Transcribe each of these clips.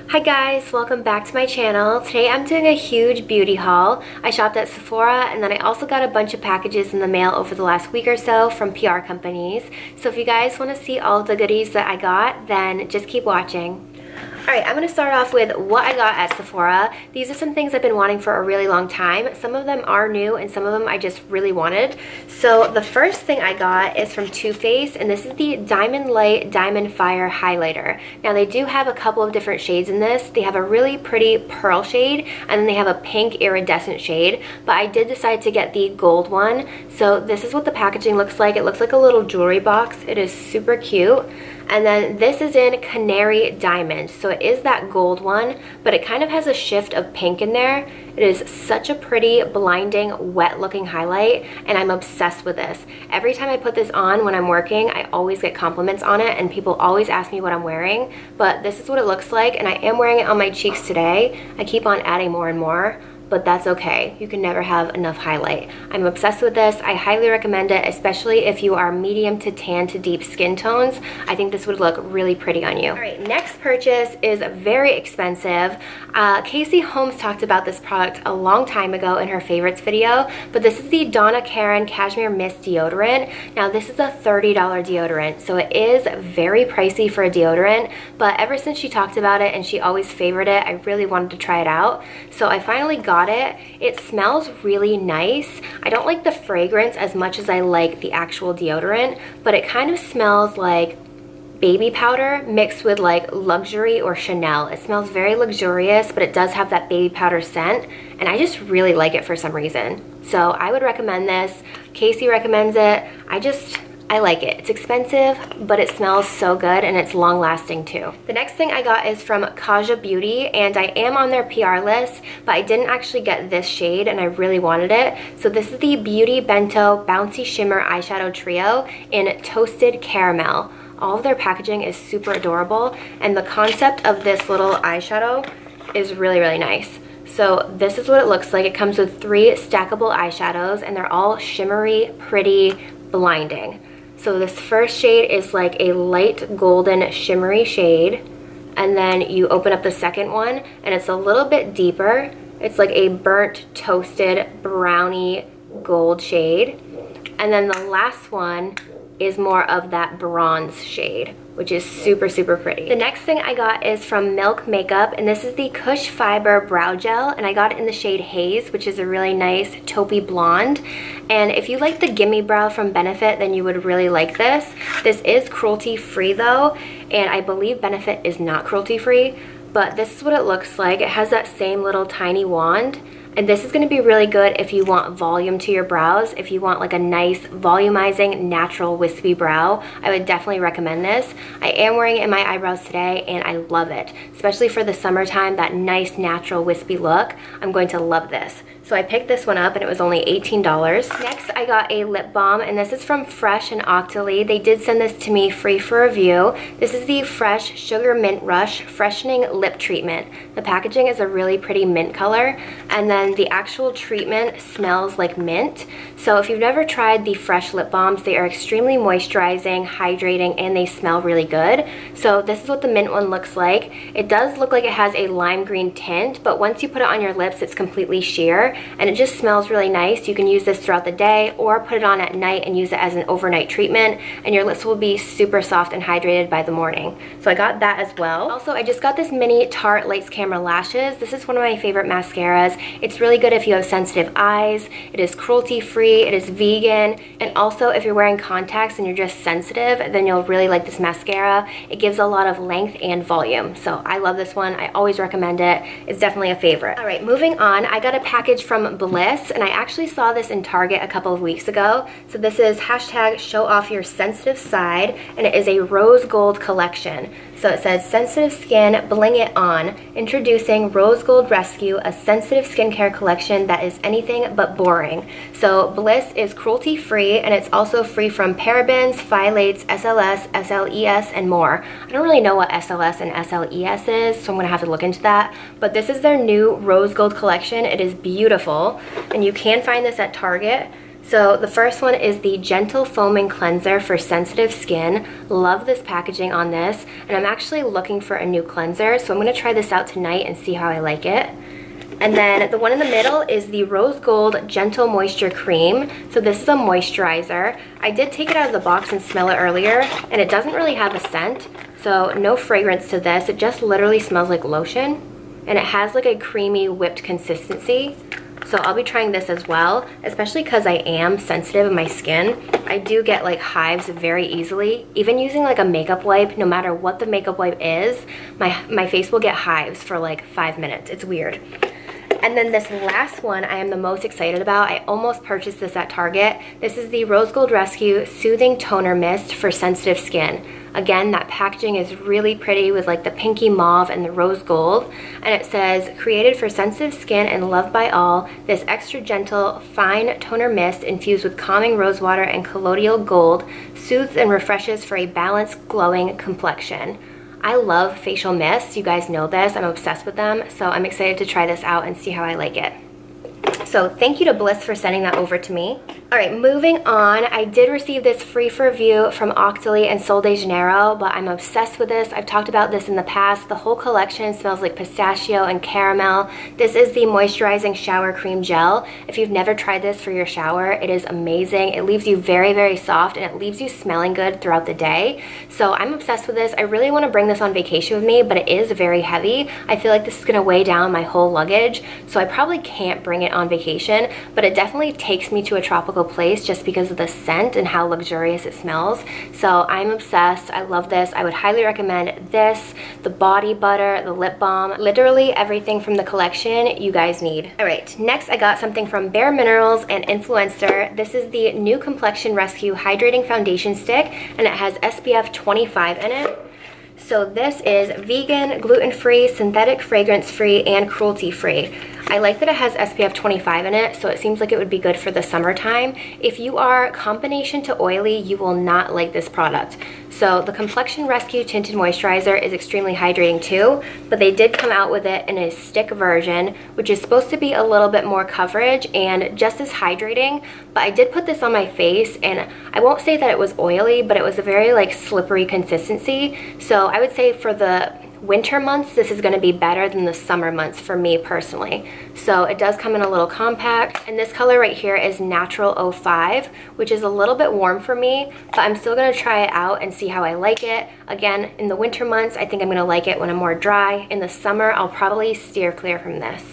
Hi guys, welcome back to my channel. Today I'm doing a huge beauty haul. I shopped at Sephora and then I also got a bunch of packages in the mail over the last week or so from PR companies. So if you guys want to see all of the goodies that I got, then just keep watching. Alright, I'm going to start off with what I got at Sephora. These are some things I've been wanting for a really long time. Some of them are new and some of them I just really wanted. So the first thing I got is from Too Faced, and this is the Diamond Light Diamond Fire Highlighter. Now they do have a couple of different shades in this. They have a really pretty pearl shade and then they have a pink iridescent shade, but I did decide to get the gold one. So this is what the packaging looks like. It looks like a little jewelry box. It is super cute. And then this is in Canary Diamond, so it is that gold one, but it kind of has a shift of pink in there. It is such a pretty, blinding, wet looking highlight, and I'm obsessed with this. Every time I put this on when I'm working, I always get compliments on it, and people always ask me what I'm wearing, but this is what it looks like, and I am wearing it on my cheeks today. I keep on adding more and more, but that's okay. You can never have enough highlight. I'm obsessed with this. I highly recommend it, especially if you are medium to tan to deep skin tones. I think this would look really pretty on you. All right, next purchase is very expensive. Casey Holmes talked about this product a long time ago in her favorites video, but this is the Donna Karan Cashmere Mist Deodorant. Now this is a $30 deodorant, so it is very pricey for a deodorant, but ever since she talked about it and she always favored it, I really wanted to try it out. So I finally got it. It smells really nice. I don't like the fragrance as much as I like the actual deodorant, but it kind of smells like baby powder mixed with like luxury or Chanel. It smells very luxurious, but it does have that baby powder scent, and I just really like it for some reason. So I would recommend this. Casey recommends it. I like it. It's expensive, but it smells so good and it's long lasting too. The next thing I got is from Kaja Beauty, and I am on their PR list, but I didn't actually get this shade and I really wanted it. So this is the Beauty Bento Bouncy Shimmer Eyeshadow Trio in Toasted Caramel. All of their packaging is super adorable, and the concept of this little eyeshadow is really, really nice. So this is what it looks like. It comes with 3 stackable eyeshadows and they're all shimmery, pretty, blinding. So this first shade is like a light golden shimmery shade, and then you open up the second one and it's a little bit deeper. It's like a burnt toasted brownie gold shade, and then the last one is more of that bronze shade, which is super, super pretty. The next thing I got is from Milk Makeup, and this is the Kush Fiber Brow Gel, and I got it in the shade Haze, which is a really nice taupey blonde. And if you like the Gimme Brow from Benefit, then you would really like this. This is cruelty-free though, and I believe Benefit is not cruelty-free, but this is what it looks like. It has that same little tiny wand. And this is going to be really good if you want volume to your brows. If you want like a nice volumizing natural wispy brow, I would definitely recommend this. I am wearing it in my eyebrows today and I love it. Especially for the summertime, that nice natural wispy look. I'm going to love this. So I picked this one up and it was only $18. Next I got a lip balm, and this is from Fresh and Octoly. They did send this to me free for review. This is the Fresh Sugar Mint Rush Freshening Lip Treatment. The packaging is a really pretty mint color, and then the actual treatment smells like mint. So if you've never tried the Fresh lip balms, they are extremely moisturizing, hydrating, and they smell really good. So this is what the mint one looks like. It does look like it has a lime green tint, but once you put it on your lips, it's completely sheer, and it just smells really nice. You can use this throughout the day or put it on at night and use it as an overnight treatment, and your lips will be super soft and hydrated by the morning. So I got that as well. Also, I just got this mini Tarte Lights Camera Lashes. This is one of my favorite mascaras. It's really good if you have sensitive eyes. It is cruelty-free, it is vegan, and also if you're wearing contacts and you're just sensitive, then you'll really like this mascara. It gives a lot of length and volume. So I love this one. I always recommend it. It's definitely a favorite. All right, moving on, I got a package from Bliss, and I actually saw this in Target a couple of weeks ago. So this is hashtag show off your sensitive side, and it is a rose gold collection. So it says sensitive skin, bling it on. Introducing Rose Gold Rescue, a sensitive skincare collection that is anything but boring. So Bliss is cruelty free, and it's also free from parabens, phthalates, SLS, SLES, and more. I don't really know what SLS and SLES is, so I'm gonna have to look into that. But this is their new Rose Gold collection. It is beautiful, and you can find this at Target. So the first one is the Gentle Foaming Cleanser for sensitive skin. Love this packaging on this, and I'm actually looking for a new cleanser, so I'm going to try this out tonight and see how I like it. And then the one in the middle is the Rose Gold Gentle Moisture Cream. So this is a moisturizer. I did take it out of the box and smell it earlier, and it doesn't really have a scent, so no fragrance to this. It just literally smells like lotion, and it has like a creamy whipped consistency. So I'll be trying this as well, especially because I am sensitive in my skin. I do get like hives very easily. Even using like a makeup wipe, no matter what the makeup wipe is, my face will get hives for like 5 minutes. It's weird. And then this last one I am the most excited about. I almost purchased this at Target. This is the Rose Gold Rescue Soothing Toner Mist for sensitive skin. Again, that packaging is really pretty with like the pinky mauve and the rose gold. And it says, created for sensitive skin and loved by all, this extra gentle, fine toner mist infused with calming rose water and colloidal gold soothes and refreshes for a balanced, glowing complexion. I love facial mists. You guys know this. I'm obsessed with them. So I'm excited to try this out and see how I like it. So thank you to Bliss for sending that over to me. All right, moving on. I did receive this free for review from Octoly and Sol de Janeiro, but I'm obsessed with this. I've talked about this in the past. The whole collection smells like pistachio and caramel. This is the Moisturizing Shower Cream Gel. If you've never tried this for your shower, it is amazing. It leaves you very, very soft, and it leaves you smelling good throughout the day. So I'm obsessed with this. I really want to bring this on vacation with me, but it is very heavy. I feel like this is going to weigh down my whole luggage, so I probably can't bring it on vacation, but it definitely takes me to a tropical place just because of the scent and how luxurious it smells. So I'm obsessed. I love this. I would highly recommend this, the body butter, the lip balm, literally everything from the collection you guys need. All right, next I got something from Bare Minerals and Influencer. This is the new Complexion Rescue Hydrating Foundation Stick, and it has SPF 25 in it. So this is vegan, gluten-free, synthetic fragrance-free, and cruelty-free. I like that it has SPF 25 in it, so it seems like it would be good for the summertime. If you are combination to oily, you will not like this product. So the Complexion Rescue Tinted Moisturizer is extremely hydrating too, but they did come out with it in a stick version, which is supposed to be a little bit more coverage and just as hydrating. But I did put this on my face, and I won't say that it was oily, but it was a very like slippery consistency. So I would say for the winter months, this is going to be better than the summer months for me personally. So it does come in a little compact, and this color right here is Natural 05, which is a little bit warm for me, but I'm still going to try it out and see how I like it. Again, in the winter months, I think I'm going to like it when I'm more dry. In the summer, I'll probably steer clear from this.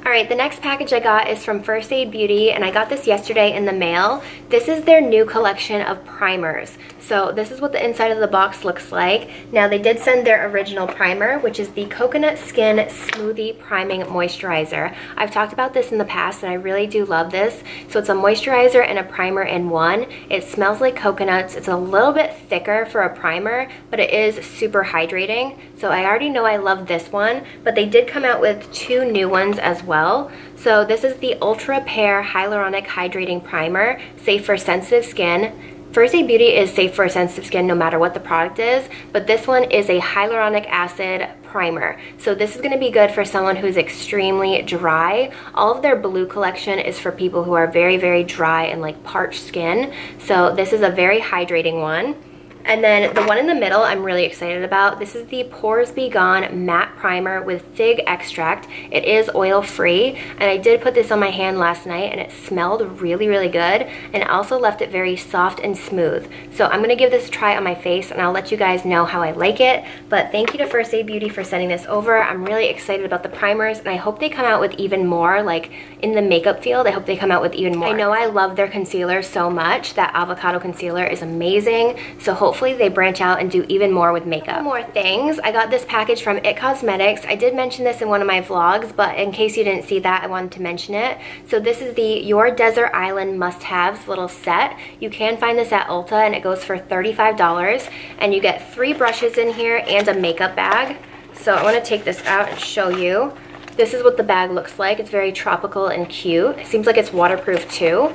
Alright, the next package I got is from First Aid Beauty, and I got this yesterday in the mail. This is their new collection of primers. So this is what the inside of the box looks like. Now they did send their original primer, which is the Coconut Skin Smoothie Priming Moisturizer. I've talked about this in the past, and I really do love this. So it's a moisturizer and a primer in one. It smells like coconuts. It's a little bit thicker for a primer, but it is super hydrating. So I already know I love this one, but they did come out with two new ones as well. So this is the Ultra Pair Hyaluronic Hydrating Primer, safe for sensitive skin. First Aid Beauty is safe for sensitive skin no matter what the product is, but this one is a hyaluronic acid primer. So this is going to be good for someone who's extremely dry. All of their blue collection is for people who are very, very dry and like parched skin. So this is a very hydrating one. And then the one in the middle I'm really excited about. This is the Pores Be Gone Matte Primer with Fig Extract. It is oil free, and I did put this on my hand last night, and it smelled really, really good, and it also left it very soft and smooth. So I'm going to give this a try on my face, and I'll let you guys know how I like it. But thank you to First Aid Beauty for sending this over. I'm really excited about the primers, and I hope they come out with even more. Like in the makeup field, I hope they come out with even more. I know I love their concealer so much. That avocado concealer is amazing, so hopefully they branch out and do even more with makeup. Couple more things. I got this package from IT Cosmetics. I did mention this in one of my vlogs, but in case you didn't see that, I wanted to mention it. So this is the Your Desert Island Must-Haves little set. You can find this at Ulta, and it goes for $35, and you get 3 brushes in here and a makeup bag. So I want to take this out and show you. This is what the bag looks like. It's very tropical and cute. It seems like it's waterproof too.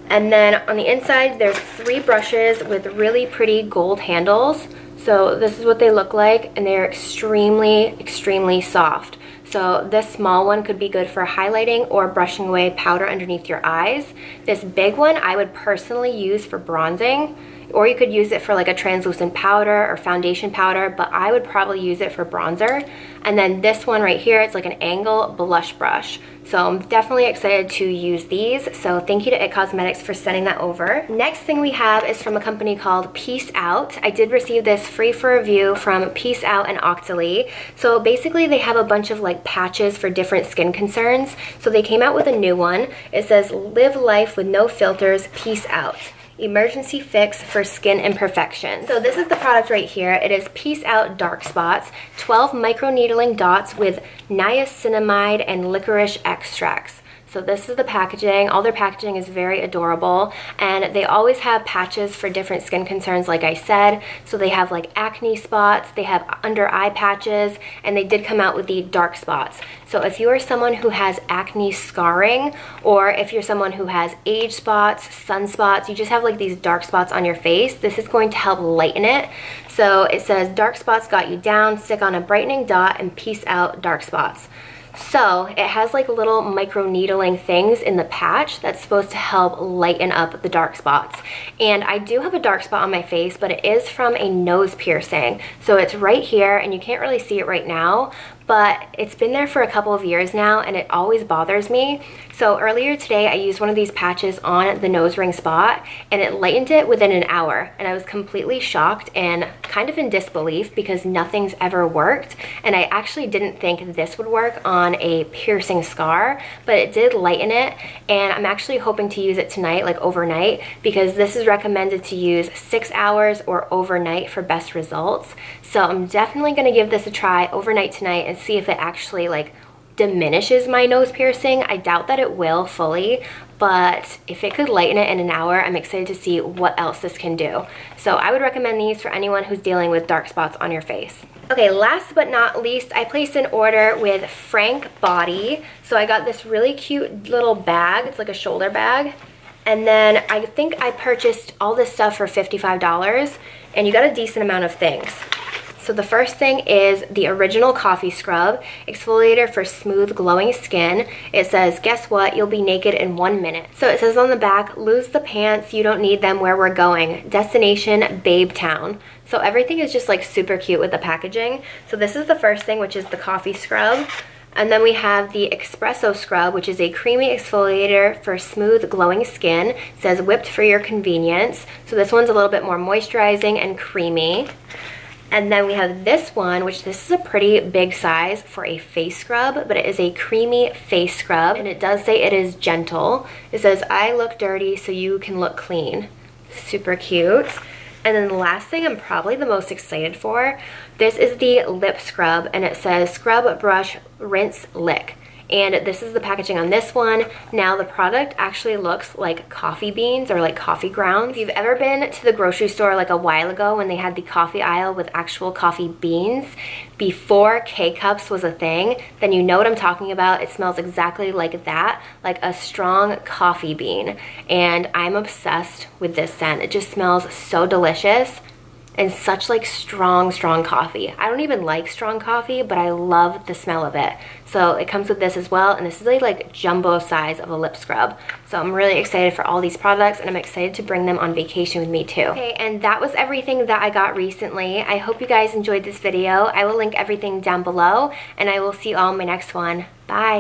And then on the inside, there's 3 brushes with really pretty gold handles. So this is what they look like, and they're extremely soft. So this small one could be good for highlighting or brushing away powder underneath your eyes. This big one I would personally use for bronzing, or you could use it for like a translucent powder or foundation powder, but I would probably use it for bronzer. And then this one right here, it's like an angle blush brush. So I'm definitely excited to use these. So thank you to It Cosmetics for sending that over. Next thing we have is from a company called Peace Out. I did receive this free for review from Peace Out and Octoly. So basically they have a bunch of like patches for different skin concerns. So they came out with a new one. It says, "Live life with no filters, Peace Out. Emergency fix for skin imperfections." So this is the product right here. It is Peace Out Dark Spots, 12 microneedling dots with niacinamide and licorice extracts. So this is the packaging. All their packaging is very adorable, and they always have patches for different skin concerns, like I said. So they have like acne spots, they have under eye patches, and they did come out with the dark spots. So if you are someone who has acne scarring, or if you're someone who has age spots, sunspots, you just have like these dark spots on your face, this is going to help lighten it. So it says, "Dark spots got you down, stick on a brightening dot and Peace Out dark spots." So it has like little micro needling things in the patch that's supposed to help lighten up the dark spots. And I do have a dark spot on my face, but it is from a nose piercing. So it's right here, and you can't really see it right now, but it's been there for a couple of years now, and it always bothers me. So earlier today I used one of these patches on the nose ring spot, and it lightened it within an hour, and I was completely shocked and kind of in disbelief because nothing's ever worked. And I actually didn't think this would work on a piercing scar, but it did lighten it, and I'm actually hoping to use it tonight, like overnight, because this is recommended to use 6 hours or overnight for best results. So I'm definitely gonna give this a try overnight tonight and see if it actually like diminishes my nose piercing. I doubt that it will fully, but if it could lighten it in an hour, I'm excited to see what else this can do. So I would recommend these for anyone who's dealing with dark spots on your face. Okay, last but not least, I placed an order with Frank Body. So I got this really cute little bag. It's like a shoulder bag. And then I think I purchased all this stuff for $55, and you got a decent amount of things. So the first thing is the original coffee scrub, exfoliator for smooth glowing skin. It says, "Guess what? You'll be naked in 1 minute." So it says on the back, "Lose the pants, you don't need them where we're going. Destination, Babe Town." So everything is just like super cute with the packaging. So this is the first thing, which is the coffee scrub. And then we have the espresso scrub, which is a creamy exfoliator for smooth glowing skin. It says whipped for your convenience. So this one's a little bit more moisturizing and creamy. And then we have this one, which this is a pretty big size for a face scrub, but it is a creamy face scrub, and it does say it is gentle. It says, "I look dirty so you can look clean." Super cute. And then the last thing I'm probably the most excited for, this is the lip scrub, and it says scrub, brush, rinse, lick. And this is the packaging on this one. Now the product actually looks like coffee beans or like coffee grounds. If you've ever been to the grocery store like a while ago when they had the coffee aisle with actual coffee beans before K-Cups was a thing, then you know what I'm talking about. It smells exactly like that, like a strong coffee bean. And I'm obsessed with this scent. It just smells so delicious. And such like strong coffee. I don't even like strong coffee, but I love the smell of it. So it comes with this as well, and this is a like jumbo size of a lip scrub. So I'm really excited for all these products, and I'm excited to bring them on vacation with me too. Okay, and that was everything that I got recently. I hope you guys enjoyed this video. I will link everything down below, and I will see you all in my next one. Bye.